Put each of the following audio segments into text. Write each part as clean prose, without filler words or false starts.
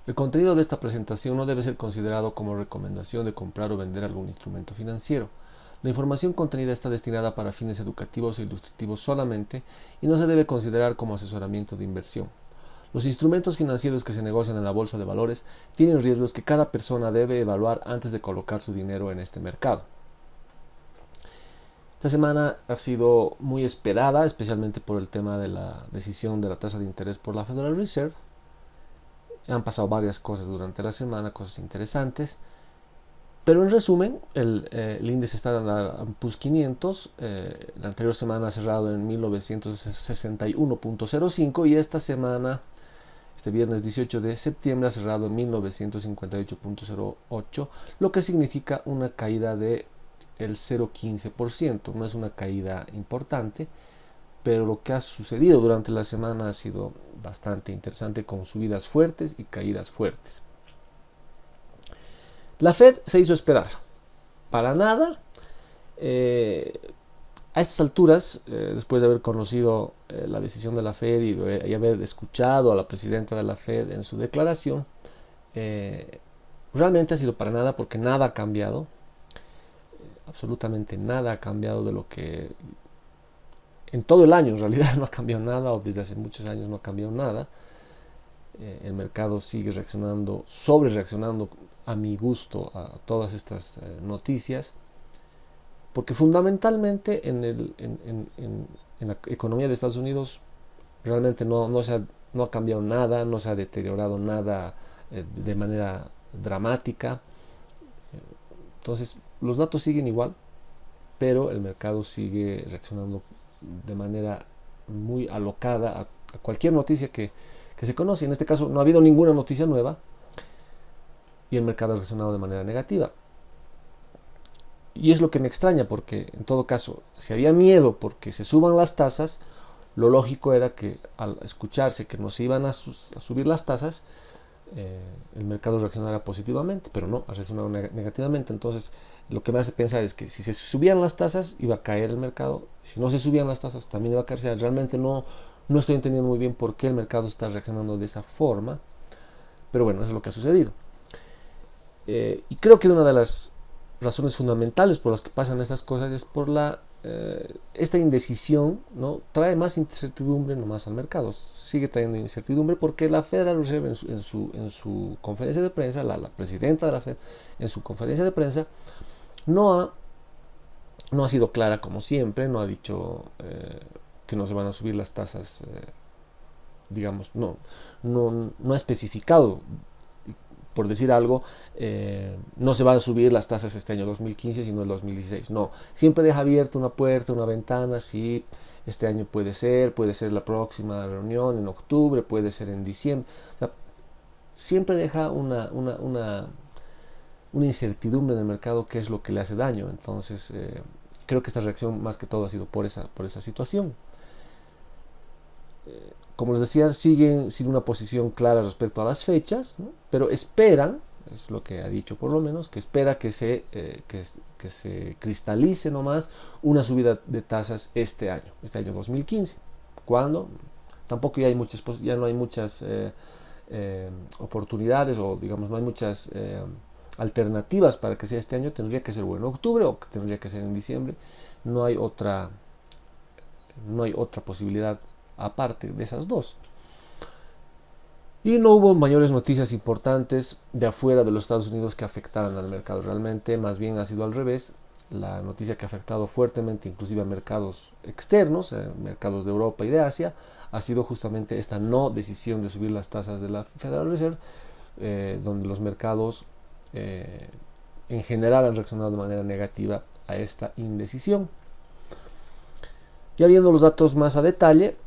El contenido de esta presentación no debe ser considerado como recomendación de comprar o vender algún instrumento financiero. La información contenida está destinada para fines educativos e ilustrativos solamente y no se debe considerar como asesoramiento de inversión. Los instrumentos financieros que se negocian en la bolsa de valores tienen riesgos que cada persona debe evaluar antes de colocar su dinero en este mercado. Esta semana ha sido muy esperada, especialmente por el tema de la decisión de la tasa de interés por la Federal Reserve. Han pasado varias cosas durante la semana, cosas interesantes. Pero en resumen, el índice está en la PUS 500. La anterior semana ha cerrado en 1961.05 y esta semana, este viernes 18 de septiembre, ha cerrado en 1958.08, lo que significa una caída de el 0,15%. No es una caída importante, pero lo que ha sucedido durante la semana ha sido bastante interesante, con subidas fuertes y caídas fuertes. La Fed se hizo esperar. Para nada. A estas alturas, después de haber conocido la decisión de la Fed y haber escuchado a la presidenta de la Fed en su declaración, realmente ha sido para nada, porque nada ha cambiado. Absolutamente nada ha cambiado de lo que en todo el año en realidad no ha cambiado nada, o desde hace muchos años no ha cambiado nada. El mercado sigue reaccionando, sobre reaccionando a mi gusto a todas estas noticias, porque fundamentalmente en la economía de Estados Unidos realmente no ha cambiado nada, no se ha deteriorado nada de manera dramática. Entonces los datos siguen igual, pero el mercado sigue reaccionando de manera muy alocada a cualquier noticia que se conoce. En este caso no ha habido ninguna noticia nueva y el mercado ha reaccionado de manera negativa. Y es lo que me extraña, porque en todo caso, si había miedo porque se suban las tasas, lo lógico era que al escucharse que no se iban a subir las tasas, el mercado reaccionara positivamente, pero no, ha reaccionado negativamente. Entonces lo que me hace pensar es que si se subían las tasas iba a caer el mercado, si no se subían las tasas también iba a caerse. Realmente no estoy entendiendo muy bien por qué el mercado está reaccionando de esa forma, pero bueno, eso es lo que ha sucedido. Y creo que una de las razones fundamentales por las que pasan estas cosas es por esta indecisión, ¿no? Trae más incertidumbre nomás al mercado, sigue trayendo incertidumbre, porque la Federal Reserve en su conferencia de prensa, la presidenta de la Fed en su conferencia de prensa no ha sido clara como siempre, no ha dicho que no se van a subir las tasas, digamos, no ha especificado, por decir algo, no se van a subir las tasas este año 2015 sino el 2016. No, siempre deja abierta una puerta, una ventana. Si este año puede ser la próxima reunión en octubre, puede ser en diciembre. O sea, siempre deja una incertidumbre en el mercado, que es lo que le hace daño. Entonces creo que esta reacción más que todo ha sido por esa situación. Como les decía, siguen sin una posición clara respecto a las fechas, ¿no? Pero esperan, es lo que ha dicho por lo menos, que espera que se cristalice nomás una subida de tasas este año 2015. ¿Cuándo? Tampoco ya no hay muchas oportunidades, o digamos no hay muchas alternativas para que sea este año. Tendría que ser en octubre o tendría que ser en diciembre. No hay otra posibilidad aparte de esas dos. Y no hubo mayores noticias importantes de afuera de los Estados Unidos que afectaran al mercado. Realmente más bien ha sido al revés. La noticia que ha afectado fuertemente inclusive a mercados externos, mercados de Europa y de Asia, ha sido justamente esta no decisión de subir las tasas de la Federal Reserve, donde los mercados en general han reaccionado de manera negativa a esta indecisión. Ya viendo los datos más a detalle,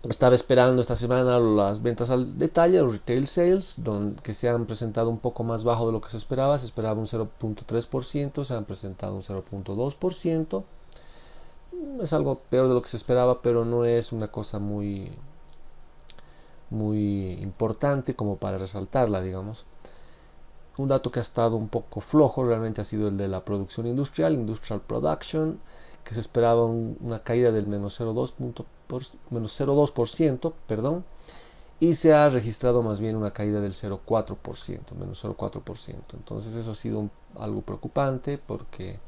estaba esperando esta semana las ventas al detalle, los retail sales, que se han presentado un poco más bajo de lo que se esperaba. Se esperaba un 0,3%, se han presentado un 0,2%. Es algo peor de lo que se esperaba, pero no es una cosa muy importante como para resaltarla, digamos. Un dato que ha estado un poco flojo realmente ha sido el de la producción industrial production, que se esperaba una caída del menos 0,2%, y se ha registrado más bien una caída del 0,4%, menos 0,4%. Entonces eso ha sido algo preocupante porque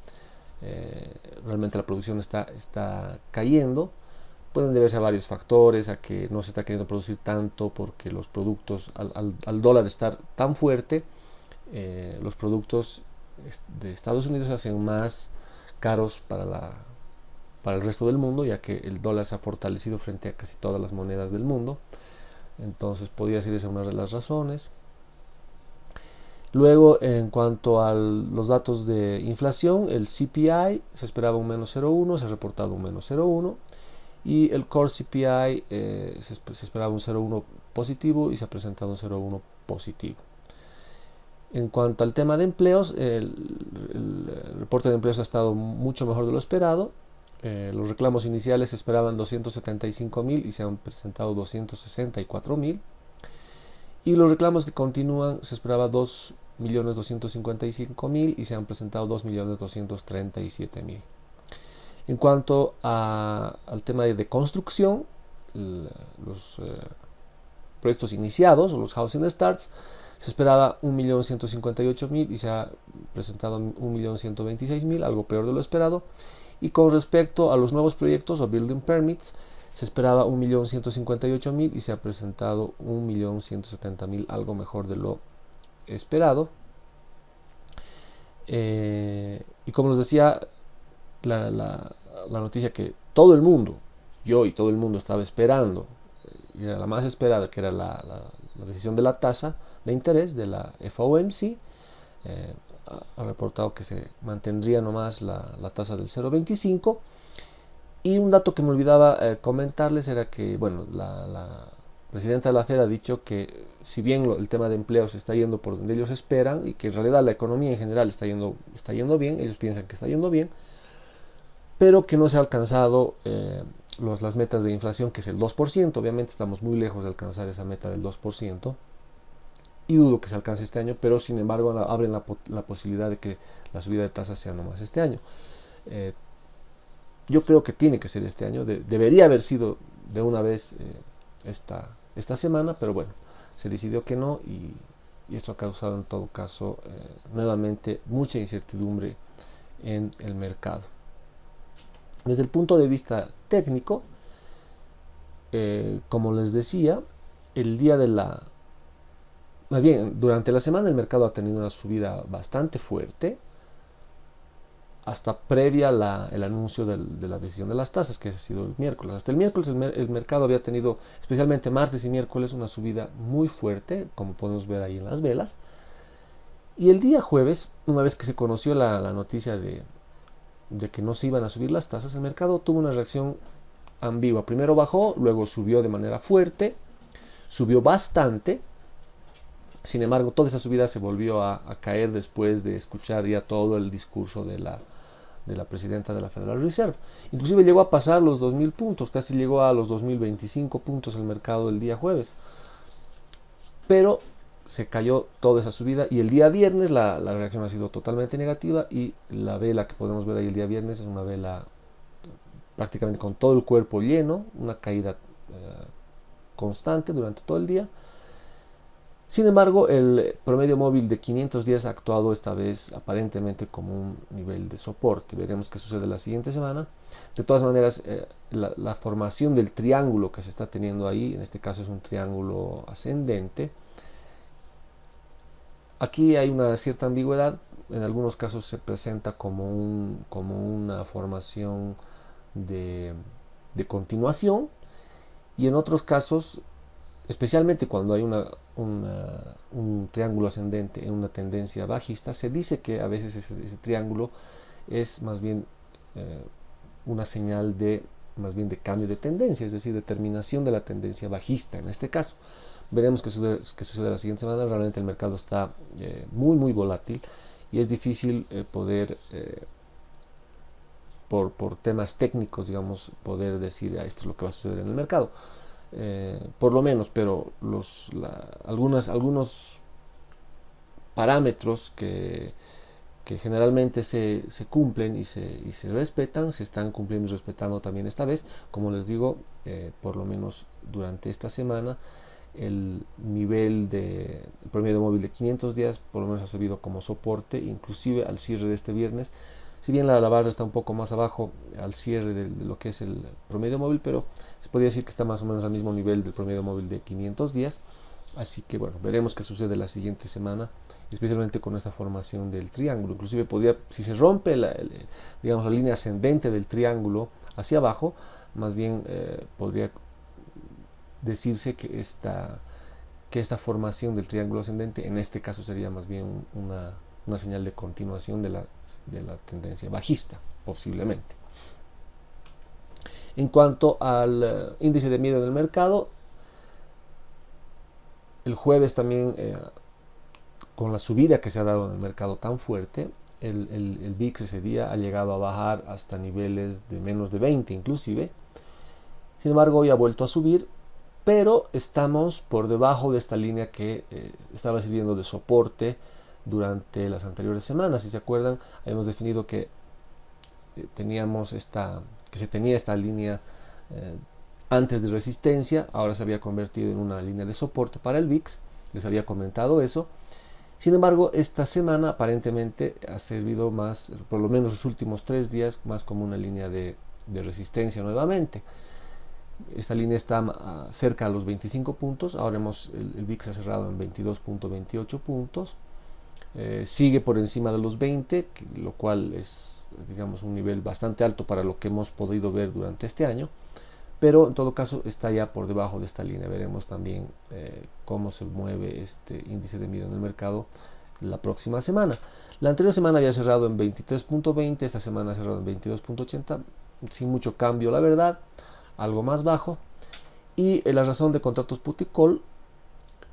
realmente la producción está cayendo. Pueden deberse a varios factores, a que no se está queriendo producir tanto porque los productos, al dólar estar tan fuerte, los productos de Estados Unidos se hacen más caros para el resto del mundo, ya que el dólar se ha fortalecido frente a casi todas las monedas del mundo. Entonces podría ser esa una de las razones. Luego, en cuanto a los datos de inflación, el CPI se esperaba un menos 0,1, se ha reportado un menos 0,1, y el Core CPI se esperaba un 0,1 positivo y se ha presentado un 0,1 positivo. En cuanto al tema de empleos, el reporte de empleos ha estado mucho mejor de lo esperado. Los reclamos iniciales se esperaban 275.000 y se han presentado 264.000. Y los reclamos que continúan se esperaba 2.255.000 y se han presentado 2.237.000. En cuanto al tema de construcción, los proyectos iniciados o los housing starts, se esperaba 1.158.000 y se ha presentado 1.126.000, algo peor de lo esperado. Y con respecto a los nuevos proyectos o building permits, se esperaba 1.158.000 y se ha presentado 1.170.000, algo mejor de lo esperado. Y como les decía, la noticia que todo el mundo, yo y todo el mundo estaba esperando, y era la más esperada, que era la decisión de la tasa de interés de la FOMC, ha reportado que se mantendría nomás la tasa del 0,25. Y un dato que me olvidaba comentarles era que, bueno, la presidenta de la Fed ha dicho que si bien el tema de empleo se está yendo por donde ellos esperan y que en realidad la economía en general está yendo bien, ellos piensan que está yendo bien, pero que no se ha alcanzado las metas de inflación, que es el 2%. Obviamente estamos muy lejos de alcanzar esa meta del 2%. Y dudo que se alcance este año, pero sin embargo abren la posibilidad de que la subida de tasas sea nomás este año. Yo creo que tiene que ser este año, debería haber sido de una vez esta semana, pero bueno, se decidió que no, y esto ha causado en todo caso nuevamente mucha incertidumbre en el mercado. Desde el punto de vista técnico, como les decía, el día de más bien, durante la semana el mercado ha tenido una subida bastante fuerte, hasta previa el anuncio de la decisión de las tasas, que ha sido el miércoles. Hasta el miércoles el mercado había tenido, especialmente martes y miércoles, una subida muy fuerte, como podemos ver ahí en las velas. Y el día jueves, una vez que se conoció la noticia de que no se iban a subir las tasas, el mercado tuvo una reacción ambigua. Primero bajó, luego subió de manera fuerte, subió bastante. Sin embargo, toda esa subida se volvió a caer después de escuchar ya todo el discurso de la presidenta de la Federal Reserve. Inclusive llegó a pasar los 2.000 puntos, casi llegó a los 2.025 puntos el mercado el día jueves. Pero se cayó toda esa subida y el día viernes la reacción ha sido totalmente negativa, y la vela que podemos ver ahí el día viernes es una vela prácticamente con todo el cuerpo lleno, una caída constante durante todo el día. Sin embargo, el promedio móvil de 500 días ha actuado esta vez aparentemente como un nivel de soporte. Veremos qué sucede la siguiente semana. De todas maneras, la formación del triángulo que se está teniendo ahí, en este caso es un triángulo ascendente. Aquí hay una cierta ambigüedad. En algunos casos se presenta como una formación de continuación, y en otros casos, especialmente cuando hay un triángulo ascendente en una tendencia bajista, se dice que a veces ese triángulo es más bien una señal de cambio de tendencia, es decir, de terminación de la tendencia bajista en este caso. Veremos qué sucede la siguiente semana. Realmente el mercado está muy volátil y es difícil poder por temas técnicos, digamos, poder decir esto es lo que va a suceder en el mercado. Por lo menos, pero algunos parámetros que generalmente se cumplen y se respetan, se están cumpliendo y respetando también esta vez. Como les digo, por lo menos durante esta semana el nivel del promedio móvil de 500 días por lo menos ha servido como soporte, inclusive al cierre de este viernes. Si bien la barra está un poco más abajo al cierre de lo que es el promedio móvil, pero se podría decir que está más o menos al mismo nivel del promedio móvil de 500 días. Así que bueno, veremos qué sucede la siguiente semana, especialmente con esta formación del triángulo. Inclusive podría, si se rompe digamos, la línea ascendente del triángulo hacia abajo, más bien podría decirse que esta formación del triángulo ascendente en este caso sería más bien una señal de continuación de la tendencia bajista, posiblemente. En cuanto al índice de miedo en el mercado, el jueves también, con la subida que se ha dado en el mercado tan fuerte, el VIX ese día ha llegado a bajar hasta niveles de menos de 20 inclusive. Sin embargo, hoy ha vuelto a subir, pero estamos por debajo de esta línea que estaba sirviendo de soporte durante las anteriores semanas. Si se acuerdan, habíamos definido que se tenía esta línea antes de resistencia, ahora se había convertido en una línea de soporte para el VIX, les había comentado eso. Sin embargo, esta semana aparentemente ha servido más, por lo menos los últimos 3 días, más como una línea de resistencia nuevamente. Esta línea está cerca a los 25 puntos, ahora el VIX ha cerrado en 22.28 puntos, sigue por encima de los 20, lo cual es, digamos, un nivel bastante alto para lo que hemos podido ver durante este año, pero en todo caso está ya por debajo de esta línea. Veremos también cómo se mueve este índice de miedo en el mercado la próxima semana. La anterior semana había cerrado en 23.20, esta semana ha cerrado en 22.80, sin mucho cambio la verdad, algo más bajo. Y la razón de contratos put y call,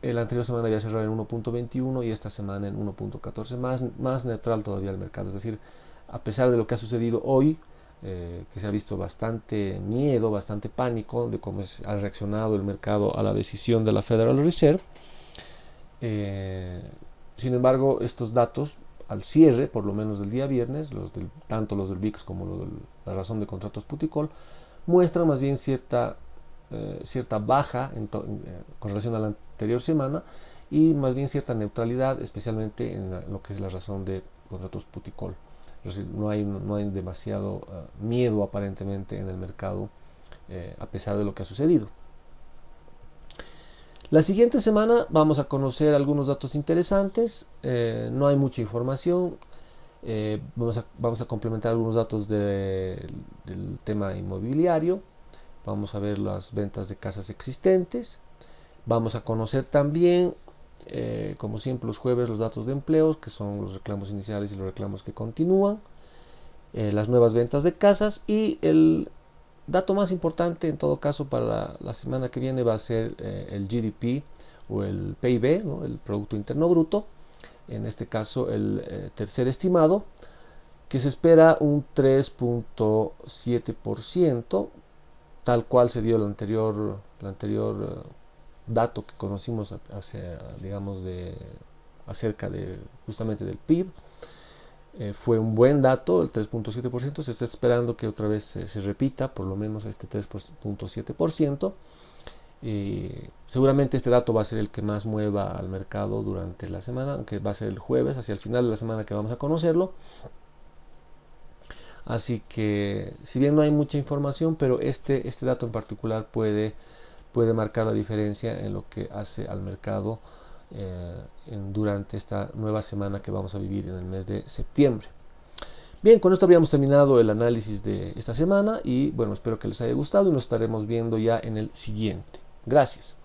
la anterior semana había cerrado en 1.21 y esta semana en 1.14, más neutral todavía el mercado. Es decir, a pesar de lo que ha sucedido hoy, que se ha visto bastante miedo, bastante pánico de cómo ha reaccionado el mercado a la decisión de la Federal Reserve, sin embargo, estos datos al cierre, por lo menos del día viernes, tanto los del VIX como la razón de contratos put y call, muestran más bien cierta baja con relación a la anterior semana y más bien cierta neutralidad, especialmente en lo que es la razón de contratos put y call. Es decir, no hay demasiado miedo aparentemente en el mercado, a pesar de lo que ha sucedido. La siguiente semana vamos a conocer algunos datos interesantes, no hay mucha información. Vamos a complementar algunos datos del tema inmobiliario. Vamos a ver las ventas de casas existentes. Vamos a conocer también, como siempre los jueves, los datos de empleos, que son los reclamos iniciales y los reclamos que continúan, las nuevas ventas de casas, y el dato más importante en todo caso para la semana que viene va a ser el GDP o el PIB, ¿no? El Producto Interno Bruto. En este caso el tercer estimado, que se espera un 3.7%, tal cual se dio el anterior dato que conocimos acerca de justamente del PIB. Fue un buen dato, el 3.7%, se está esperando que otra vez se repita por lo menos este 3.7%. Seguramente este dato va a ser el que más mueva al mercado durante la semana, aunque va a ser el jueves, hacia el final de la semana que vamos a conocerlo. Así que, si bien no hay mucha información, pero este dato en particular puede marcar la diferencia en lo que hace al mercado durante esta nueva semana que vamos a vivir en el mes de septiembre. Bien, con esto habríamos terminado el análisis de esta semana y bueno, espero que les haya gustado y nos estaremos viendo ya en el siguiente. Gracias.